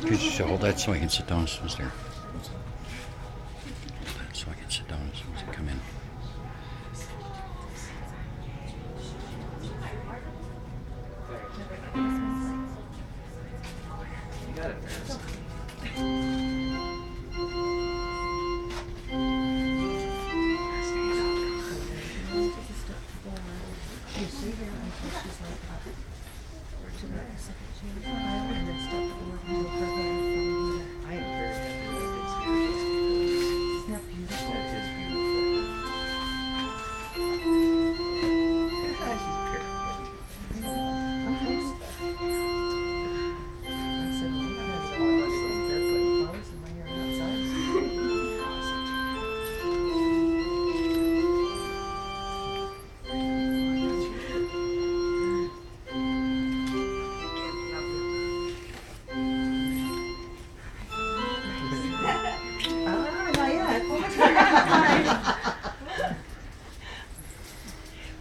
Could you hold that so I can sit down as soon as they're... Hold that so I can sit down as soon as they come in. You got it,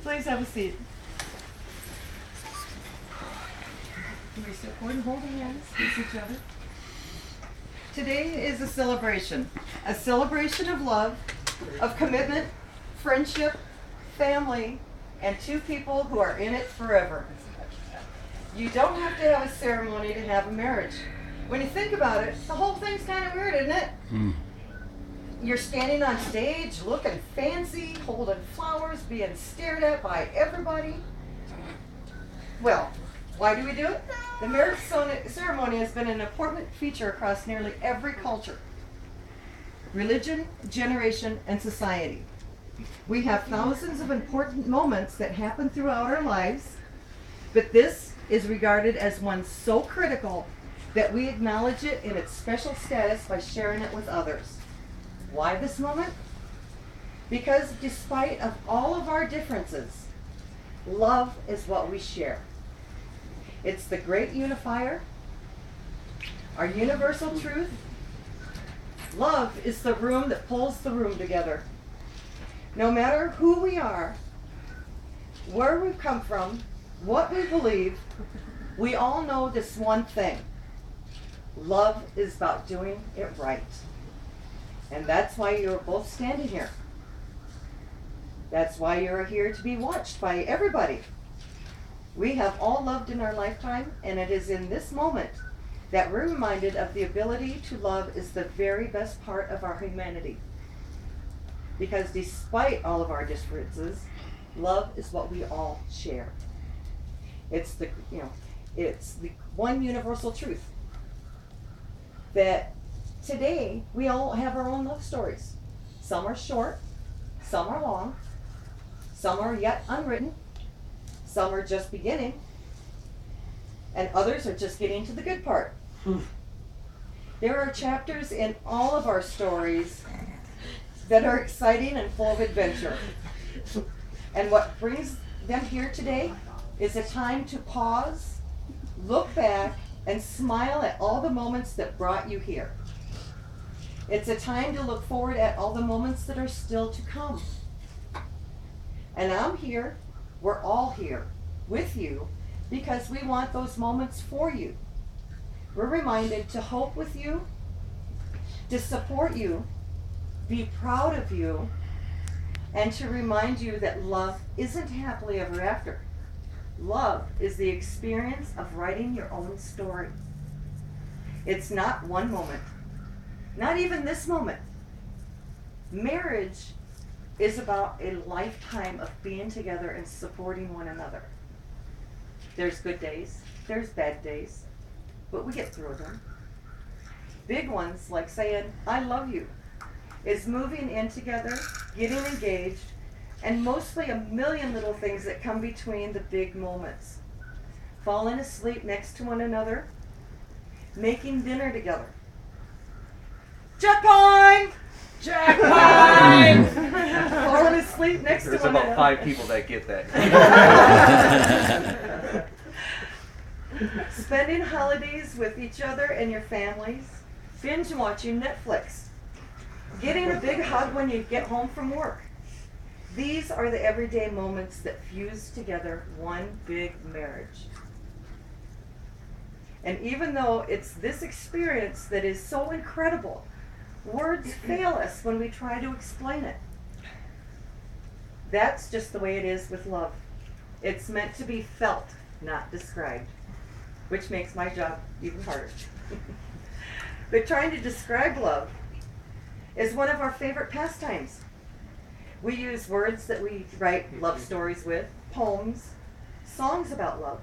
Please have a seat. Can we step forward and hold hands with each other? Today is a celebration of love, of commitment, friendship, family, and two people who are in it forever. You don't have to have a ceremony to have a marriage. When you think about it, the whole thing's kind of weird, isn't it? You're standing on stage, looking fancy, holding flowers, being stared at by everybody. Well, why do we do it? The marriage ceremony has been an important feature across nearly every culture, religion, generation, and society. We have thousands of important moments that happen throughout our lives, but this is regarded as one so critical that we acknowledge it in its special status by sharing it with others. Why this moment? Because despite of all of our differences, love is what we share. It's the great unifier, our universal truth. Love is the room that pulls the room together. No matter who we are, where we've come from, what we believe, we all know this one thing. Love is about doing it right. And that's why you're both standing here. That's why you're here to be watched by everybody. We have all loved in our lifetime, and it is in this moment that we're reminded of the ability to love is the very best part of our humanity. Because despite all of our differences, love is what we all share. It's the one universal truth that today we all have our own love stories. Some are short, some are long, some are yet unwritten, some are just beginning, and others are just getting to the good part. There are chapters in all of our stories that are exciting and full of adventure. And what brings them here today is a time to pause, look back, and smile at all the moments that brought you here. It's a time to look forward at all the moments that are still to come. And I'm here, we're all here with you because we want those moments for you. We're reminded to hope with you, to support you, be proud of you, and to remind you that love isn't happily ever after. Love is the experience of writing your own story. It's not one moment, not even this moment. Marriage is about a lifetime of being together and supporting one another. There's good days, there's bad days, but we get through them. Big ones like saying, I love you, is moving in together, getting engaged, and mostly a million little things that come between the big moments. Falling asleep next to one another, Making dinner together. Jackpine! Jackpine! Falling asleep next to There's one about another. 5 people that get that. Spending holidays with each other and your families. Binge watching Netflix. Getting a big hug when you get home from work. These are the everyday moments that fuse together one big marriage. And even though it's this experience that is so incredible, words fail us when we try to explain it. That's just the way it is with love. It's meant to be felt, not described, which makes my job even harder. But trying to describe love is one of our favorite pastimes. We use words that we write love stories with, poems, songs about love.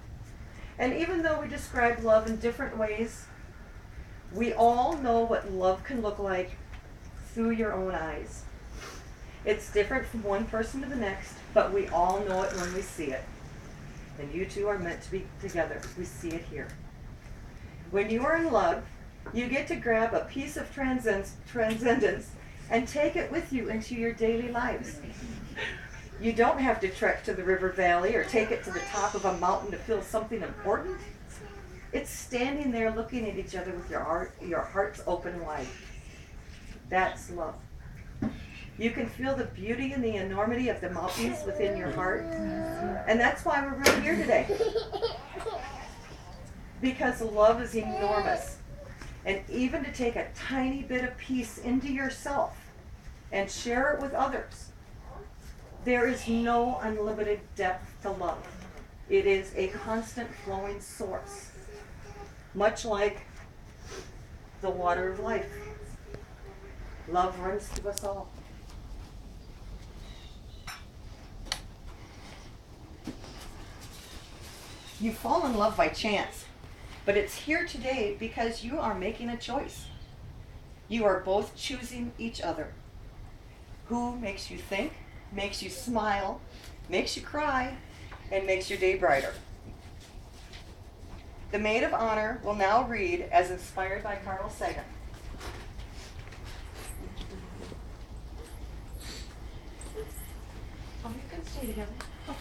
And even though we describe love in different ways, we all know what love can look like through your own eyes. It's different from one person to the next, but we all know it when we see it. And you two are meant to be together. We see it here. When you are in love, you get to grab a piece of transcendence and take it with you into your daily lives. You don't have to trek to the river valley or take it to the top of a mountain to feel something important. It's standing there looking at each other with your hearts open wide. That's love. You can feel the beauty and the enormity of the mountains within your heart. And that's why we're really here today. Because love is enormous. And even to take a tiny bit of peace into yourself and share it with others, there is no unlimited depth to love. It is a constant flowing source, much like the water of life. Love runs through us all. You fall in love by chance, but it's here today because you are making a choice. You are both choosing each other. Who makes you think, makes you smile, makes you cry, and makes your day brighter. The Maid of Honor will now read as inspired by Carl Sagan. Oh, you can stay together. Oh.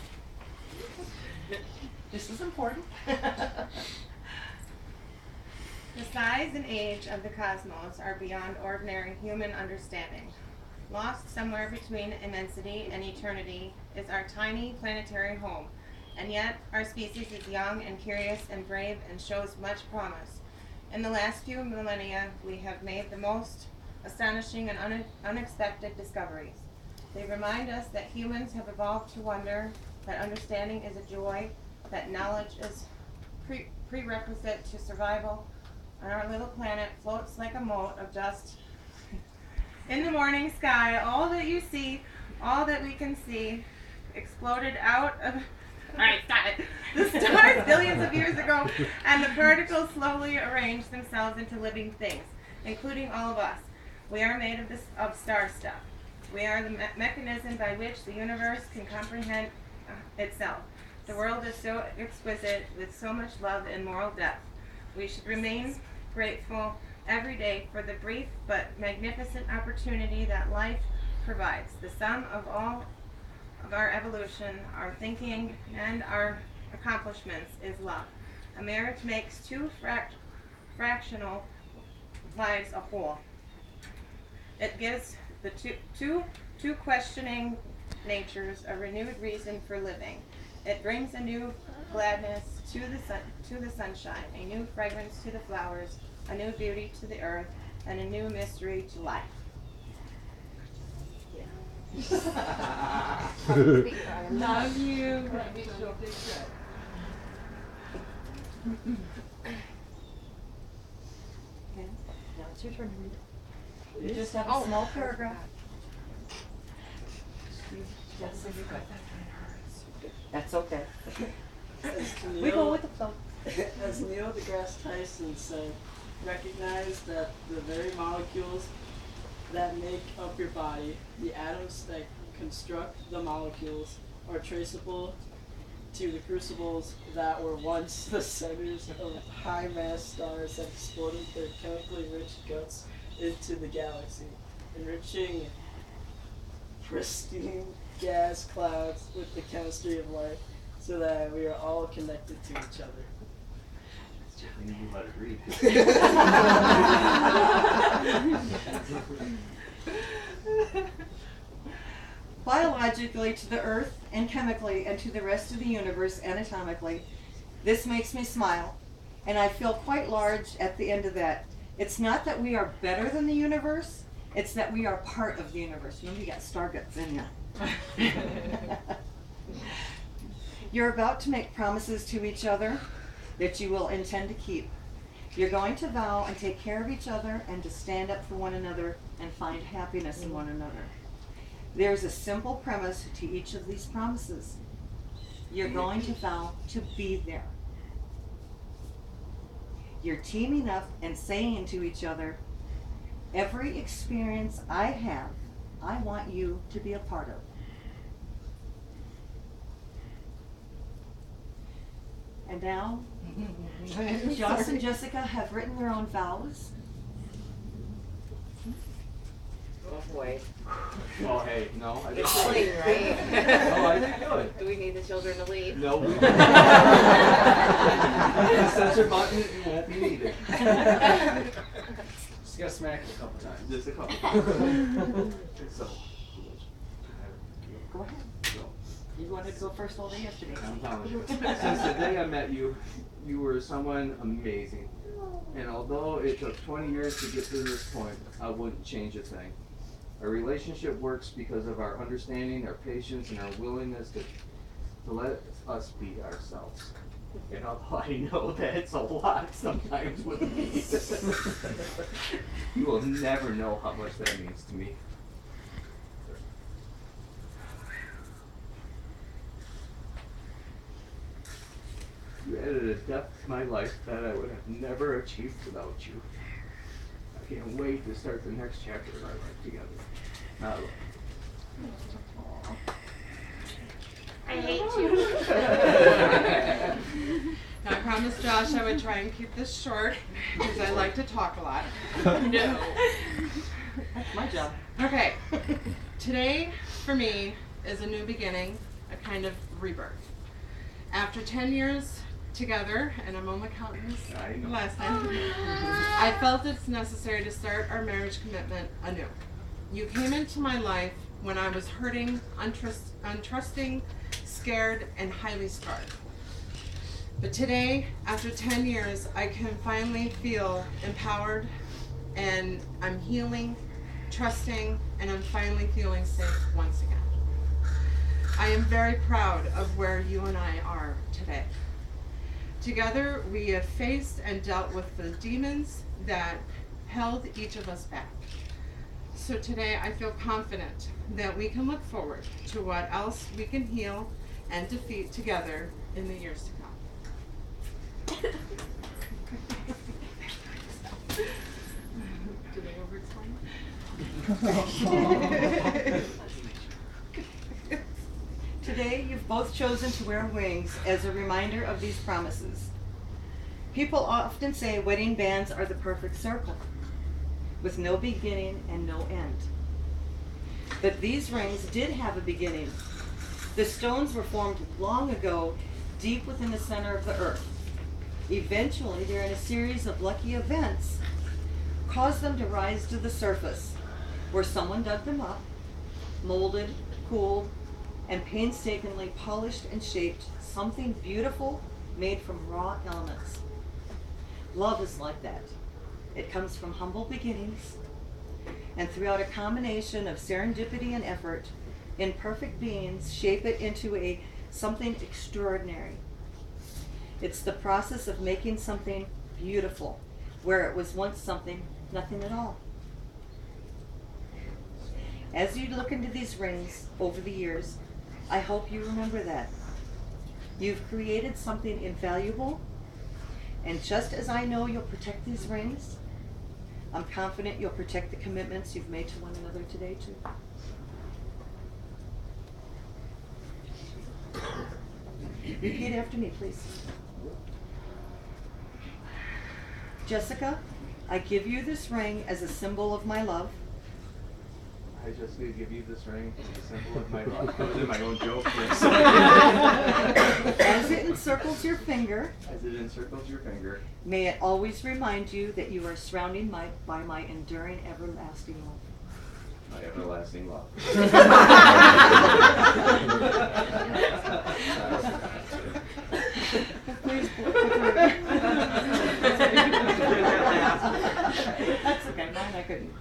This is important. The size and age of the cosmos are beyond ordinary human understanding. Lost somewhere between immensity and eternity is our tiny planetary home, and yet our species is young and curious and brave and shows much promise. In the last few millennia, we have made the most astonishing and unexpected discoveries. They remind us that humans have evolved to wonder, that understanding is a joy, that knowledge is prerequisite to survival, and our little planet floats like a mote of dust in the morning sky. All that you see, all that we can see, exploded out of... Alright, stop it. The stars billions of years ago, and the particles slowly arranged themselves into living things, including all of us. We are made of star stuff. We are the mechanism by which the universe can comprehend itself. The world is so exquisite, with so much love and moral depth. We should remain grateful every day for the brief but magnificent opportunity that life provides. The sum of all of our evolution, our thinking, and our accomplishments is love. A marriage makes two fractional lives a whole. It gives the two questioning natures a renewed reason for living. It brings a new gladness to the sunshine, a new fragrance to the flowers, a new beauty to the earth, and a new mystery to life. Love you. Okay, now it's your turn to read it. You just have a small paragraph. Yes, that's okay. We go with the flow. As Neil deGrasse Tyson said, recognize that the very molecules that make up your body, the atoms that construct the molecules, are traceable to the crucibles that were once the centers of high mass stars that exploded their chemically rich guts into the galaxy, enriching pristine gas clouds with the chemistry of life so that we are all connected to each other. I need you let it read. Biologically to the earth, and chemically, and to the rest of the universe anatomically, this makes me smile, and I feel quite large at the end of that. It's not that we are better than the universe, it's that we are part of the universe. Remember, you got star guts in you. You're about to make promises to each other that you will intend to keep. You're going to vow and take care of each other and to stand up for one another and find happiness in one another. There's a simple premise to each of these promises. You're going to vow to be there. You're teaming up and saying to each other, every experience I have, I want you to be a part of. And now, Joss and Jessica have written their own vows. Oh boy. Oh, hey, no, I It's didn't. clean, right? No, I didn't do it. Do we need the children to leave? No, we don't. The censor button, you won't be needed. Just got smacked a couple times. Just a couple times. So, Go ahead. so, You wanted to go first all day yesterday. I'm telling you. Since the day I met you, you were someone amazing. And although it took 20 years to get to this point, I wouldn't change a thing. Our relationship works because of our understanding, our patience, and our willingness to let us be ourselves. And although I know that it's a lot sometimes with me, you will never know how much that means to me. You added a depth to my life that I would have never achieved without you. I can't wait to start the next chapter of our life together. I hate you. Now, I promised Josh I would try and keep this short because I like to talk a lot. No. That's my job. Okay. Today, for me, is a new beginning, a kind of rebirth. After 10 years together, and I'm only counting this I know. last time, I felt it's necessary to start our marriage commitment anew. You came into my life when I was hurting, untrusting, scared, and highly scarred. But today, after 10 years, I can finally feel empowered, and I'm healing, trusting, and I'm finally feeling safe once again. I am very proud of where you and I are today. Together, we have faced and dealt with the demons that held each of us back. So today, I feel confident that we can look forward to what else we can heal and defeat together in the years to come. Did I over-explain? Today, you've both chosen to wear wings as a reminder of these promises. People often say wedding bands are the perfect circle, with no beginning and no end. But these rings did have a beginning. The stones were formed long ago, deep within the center of the earth. Eventually, during a series of lucky events, caused them to rise to the surface, where someone dug them up, molded, cooled, and painstakingly polished and shaped something beautiful made from raw elements. Love is like that. It comes from humble beginnings, and throughout a combination of serendipity and effort, imperfect beings shape it into something extraordinary. It's the process of making something beautiful, where it was once nothing at all. As you look into these rings over the years, I hope you remember that. You've created something invaluable, and just as I know you'll protect these rings, I'm confident you'll protect the commitments you've made to one another today, too. Repeat after me, please. Jessica, I give you this ring as a symbol of my love. I just need to give you this ring as a symbol of my love. That was in my own joke. Yes. As it encircles your finger, As it encircles your finger, may it always remind you that you are surrounded by my enduring, everlasting love. my everlasting love. Please. That's okay, mine I couldn't.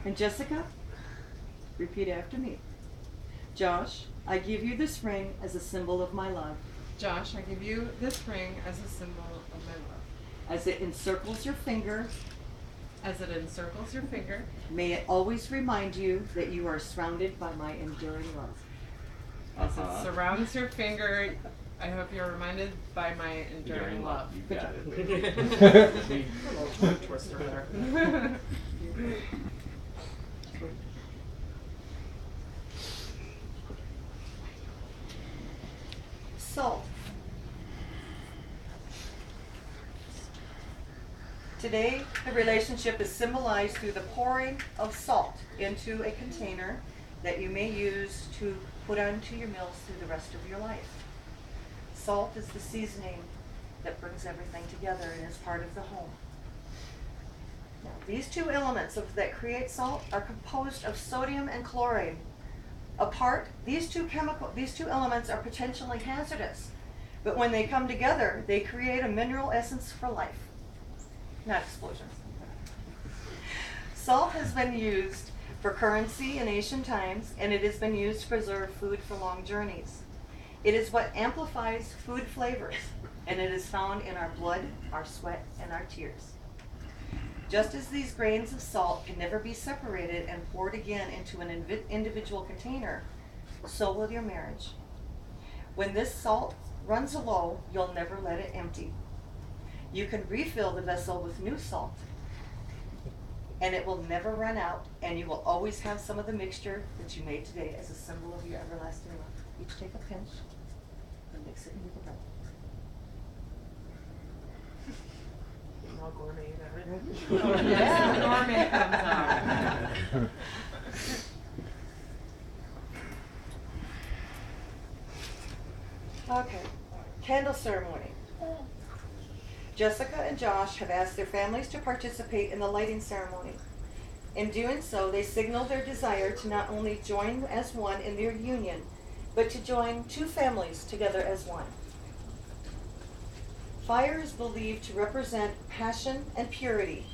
And Jessica, repeat after me. Josh, I give you this ring as a symbol of my love. Josh, I give you this ring as a symbol of my love. As it encircles your finger, As it encircles your finger, may it always remind you that you are surrounded by my enduring love. as it surrounds your finger, I hope you're reminded by my enduring love. You got it. A little twister there. Salt. Today, the relationship is symbolized through the pouring of salt into a container that you may use to put onto your meals through the rest of your life. Salt is the seasoning that brings everything together and is part of the home. Now, these two elements that create salt are composed of sodium and chlorine. Apart, these two elements are potentially hazardous, but when they come together, they create a mineral essence for life, not explosions. Salt has been used for currency in ancient times, and it has been used to preserve food for long journeys. It is what amplifies food flavors, and it is found in our blood, our sweat, and our tears. Just as these grains of salt can never be separated and poured again into an individual container, so will your marriage. When this salt runs low, you'll never let it empty. You can refill the vessel with new salt, and it will never run out, and you will always have some of the mixture that you made today as a symbol of your everlasting love. Each take a pinch and mix it into the bowl. All gourmet there. Oh, Yeah, the gourmet comes out. Okay, candle ceremony. Jessica and Josh have asked their families to participate in the lighting ceremony. In doing so, they signal their desire to not only join as one in their union, but to join two families together as one. Fire is believed to represent passion and purity.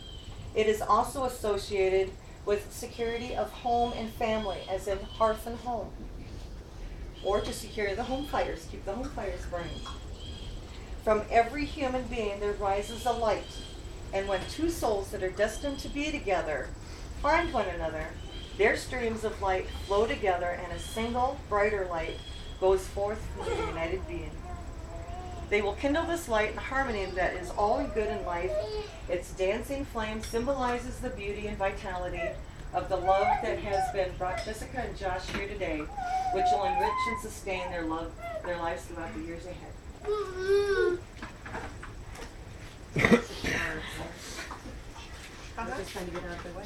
It is also associated with security of home and family, as in hearth and home, or to secure the home fires, keep the home fires burning. From every human being there rises a light, and when two souls that are destined to be together find one another, their streams of light flow together, and a single, brighter light goes forth from the united being. They will kindle this light and harmony that is all good in life. Its dancing flame symbolizes the beauty and vitality of the love that has been brought Jessica and Josh here today, which will enrich and sustain their lives throughout the years ahead. I'm just trying to get out of the way.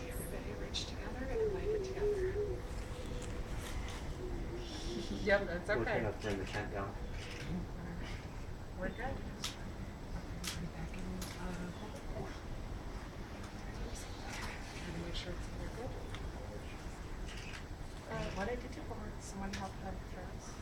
Everybody reach together and light it together. Yep, that's okay. We're trying to bring the tent down. We're good. Trying to make sure it's in there good. What did you do? Someone help her first.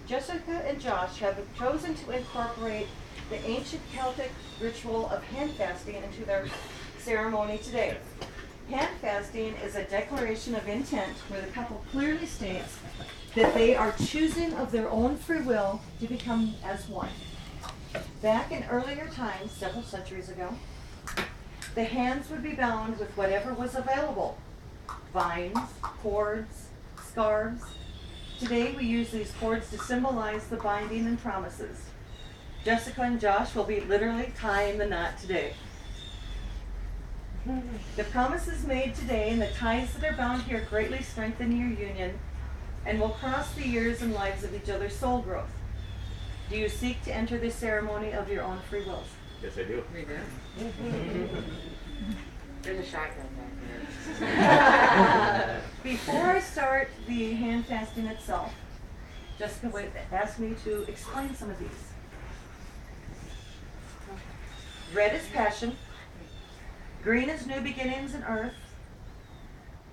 Jessica and Josh have chosen to incorporate the ancient Celtic ritual of hand fasting into their ceremony today. Hand fasting is a declaration of intent where the couple clearly states that they are choosing of their own free will to become as one. Back in earlier times, several centuries ago, the hands would be bound with whatever was available: vines, cords, scarves. Today we use these cords to symbolize the binding and promises. Jessica and Josh will be literally tying the knot today. The promises made today and the ties that are bound here greatly strengthen your union and will cross the years and lives of each other's soul growth. Do you seek to enter this ceremony of your own free wills? Yes, I do. We do. There's a shotgun back there. Before I start the hand fasting itself, Jessica would ask me to explain some of these. Red is passion. Green is new beginnings in earth.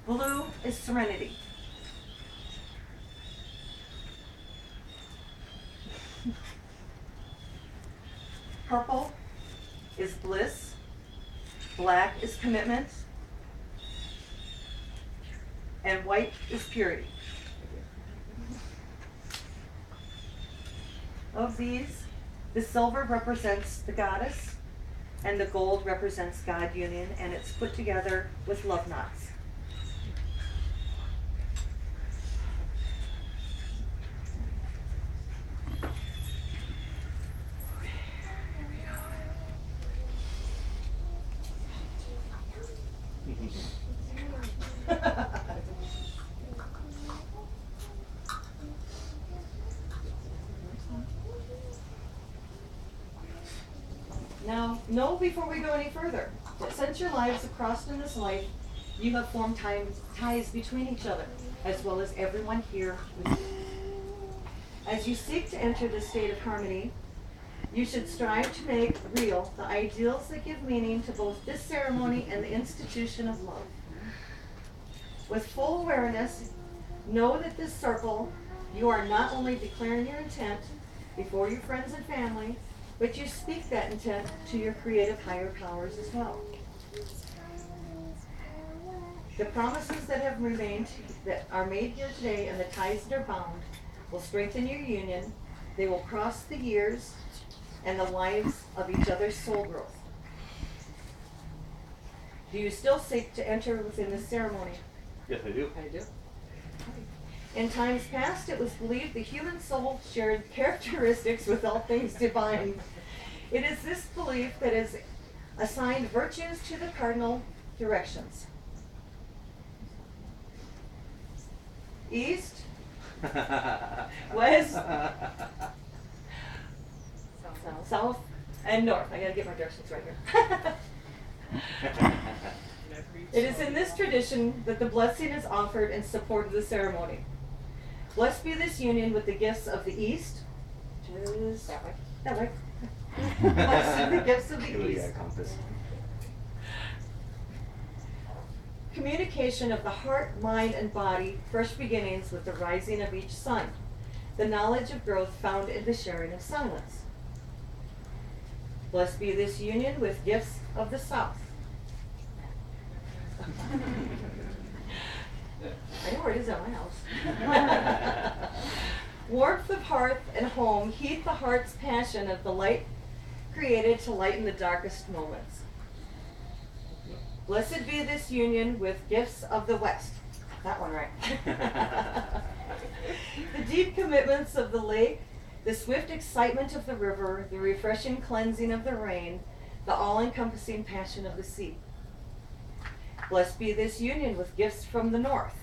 Blue is serenity. Purple is bliss. Black is commitment. And white is purity. Of these, the silver represents the goddess, and the gold represents God union, and it's put together with love knots. Now, know before we go any further that since your lives have crossed in this life, you have formed ties between each other, as well as everyone here with you. As you seek to enter this state of harmony, you should strive to make real the ideals that give meaning to both this ceremony and the institution of love. With full awareness, know that this circle, you are not only declaring your intent before your friends and family, but you speak that intent to your creative higher powers as well. The promises that have remained, that are made here today, and the ties that are bound, will strengthen your union. They will cross the years and the lives of each other's soul growth. Do you still seek to enter within this ceremony? Yes, I do. I do. In times past, it was believed the human soul shared characteristics with all things divine. It is this belief that has assigned virtues to the cardinal directions: east, west, south, and north. I gotta get my directions right here. It is in this tradition that the blessing is offered in support of the ceremony. Blessed be this union with the gifts of the East, which is that way, that way. Blessed the gifts of the East. Communication of the heart, mind, and body first begins with the rising of each sun, the knowledge of growth found in the sharing of silence. Blessed be this union with gifts of the South. I know where it is at my house. Warmth of hearth and home heat the heart's passion of the light created to lighten the darkest moments. Blessed be this union with gifts of the West. That one right. The deep commitments of the lake, the swift excitement of the river, the refreshing cleansing of the rain, the all-encompassing passion of the sea. Blessed be this union with gifts from the north.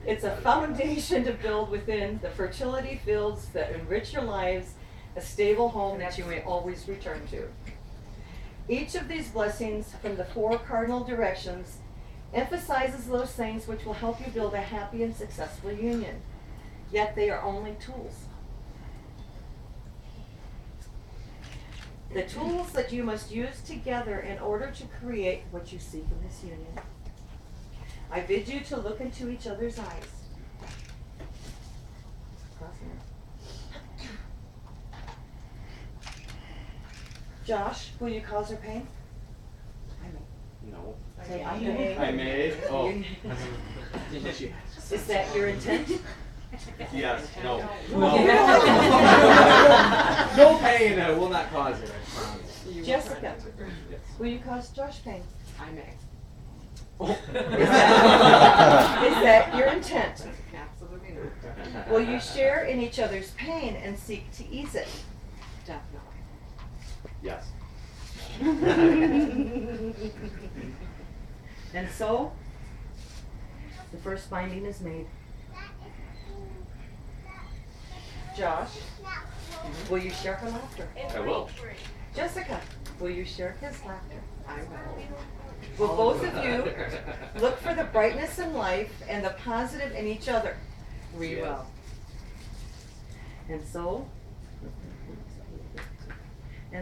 It's a foundation to build within the fertility fields that enrich your lives, a stable home that you may always return to. Each of these blessings from the four cardinal directions emphasizes those things which will help you build a happy and successful union. Yet they are only tools. The tools that you must use together in order to create what you seek in this union. I bid you to look into each other's eyes. Cross hands. Josh, will you cause her pain? No. Say, I may. I may. Oh. Is that your intent? Yes. No. No. No pain. I will not cause it. I promise. Jessica, will you cause Josh pain? I may. Is that your intent? Absolutely not. Will you share in each other's pain and seek to ease it? Definitely. Yes. And so, the first binding is made. Josh, will you share her laughter? I will. Jessica, will you share his laughter? I will. Will both of you look for the brightness in life and the positive in each other? We Yes. will. And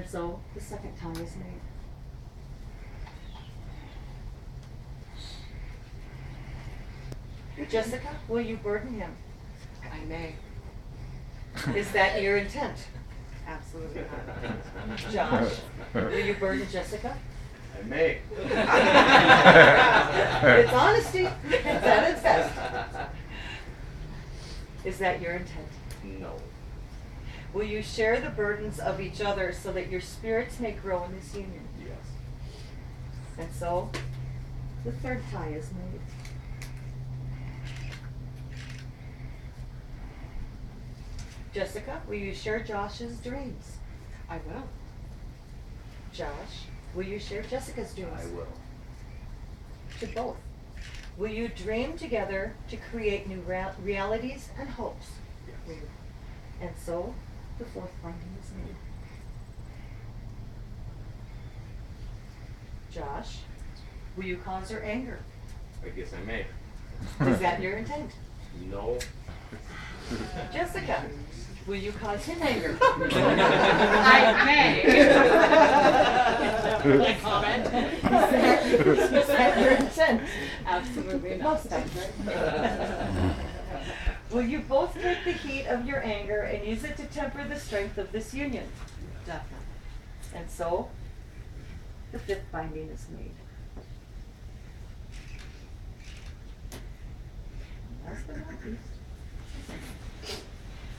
so the second tie is made. Jessica, will you burden him? I may. Is that your intent? Absolutely not. Josh, will you burden Jessica? I may. It's honesty. It's at its best. Is that your intent? No. Will you share the burdens of each other so that your spirits may grow in this union? Yes. And so, the third tie is made. Jessica, will you share Josh's dreams? I will. Josh, will you share Jessica's dreams? I will. To both. Will you dream together to create new realities and hopes? Yes. And so, the fourth binding is made. Josh, will you cause her anger? I guess I may. Is that your intent? No. Jessica, will you cause him anger? I may. Comment? Is that your intent? Absolutely not. Most times, right? Will you both take the heat of your anger and use it to temper the strength of this union? Definitely. And so, the fifth binding is made. Last but not least.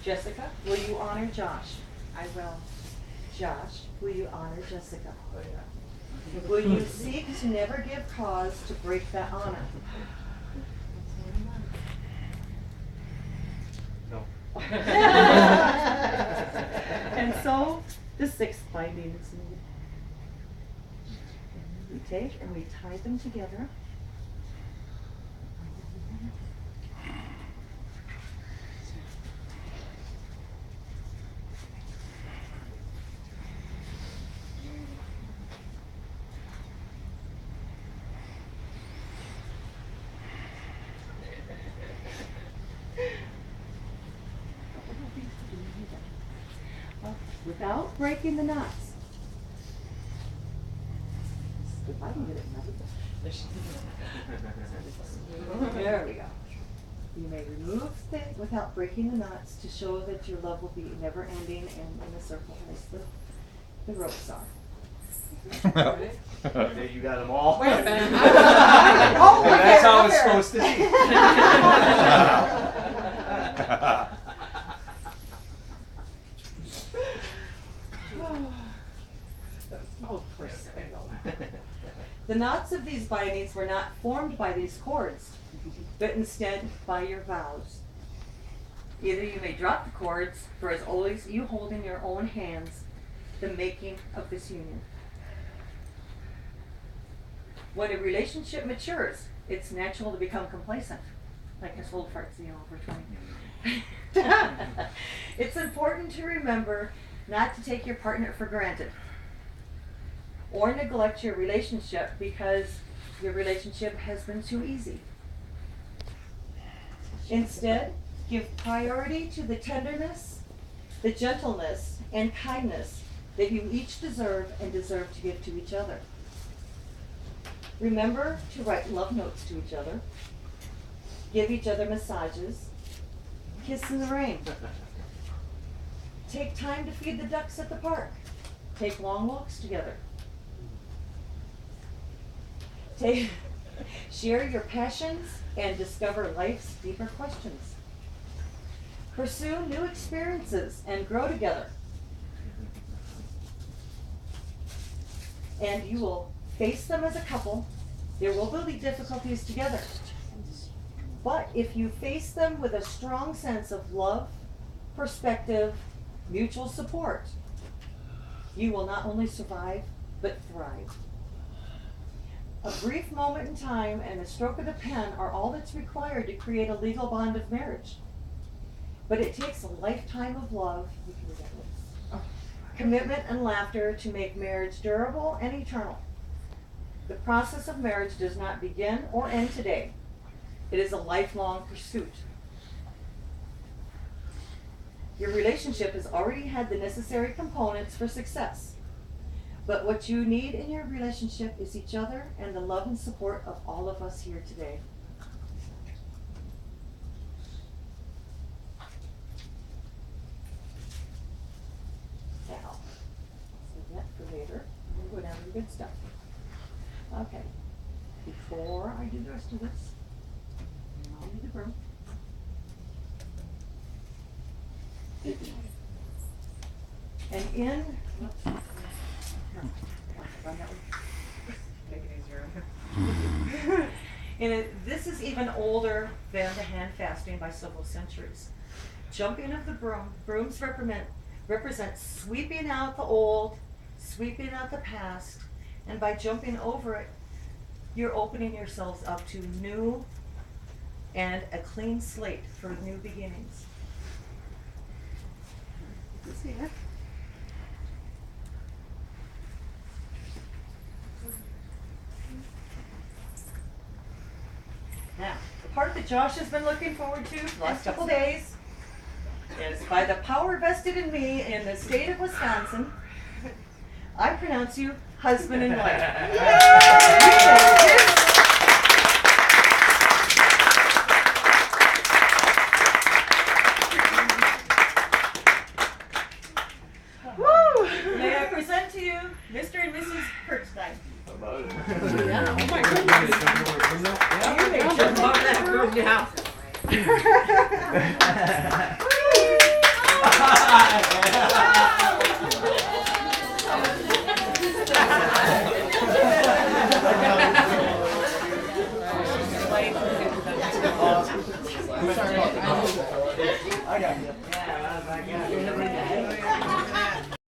Jessica, will you honor Josh? I will. Josh, will you honor Jessica? Oh yeah. Will you seek to never give cause to break that honor? No. And so, the sixth binding is made. We take and we tie them together. Without breaking the knots. If I can get it, there we go. You may remove things without breaking the knots to show that your love will be never ending and in the circle as the ropes are. Okay, you got them all. Wait a minute. Oh, And that's how up it's there. supposed to be. Oh, poor Spindle. The knots of these bindings were not formed by these cords, but instead by your vows. Either you may drop the cords, for as always you hold in your own hands the making of this union. When a relationship matures, it's natural to become complacent, like this old fart's over 20. It's important to remember not to take your partner for granted or neglect your relationship because your relationship has been too easy. Instead, give priority to the tenderness, the gentleness, and kindness that you each deserve and deserve to give to each other. Remember to write love notes to each other. Give each other massages. Kiss in the rain. Take time to feed the ducks at the park. Take long walks together. Share your passions and discover life's deeper questions. Pursue new experiences and grow together. And you will face them as a couple. There will be difficulties together. But if you face them with a strong sense of love, perspective, mutual support, you will not only survive, but thrive. A brief moment in time and a stroke of the pen are all that's required to create a legal bond of marriage. But it takes a lifetime of love, commitment, and laughter to make marriage durable and eternal. The process of marriage does not begin or end today. It is a lifelong pursuit. Your relationship has already had the necessary components for success. But what you need in your relationship is each other and the love and support of all of us here today. Now, save that for later. We'll go down to the good stuff. Okay. Before I do the rest of this, I'll do the broom. And in, this is even older than the hand fasting by several centuries. Jumping of the broom, brooms represent sweeping out the old, sweeping out the past, and by jumping over it, you're opening yourselves up to new and a clean slate for new beginnings. See it? Now, the part that Josh has been looking forward to the last couple days is, by the power vested in me in the state of Wisconsin, I pronounce you husband and wife. Woo! May I present to you Mr. and Mrs. Kirkstein. Yeah, oh my goodness. You may jump on that Room now.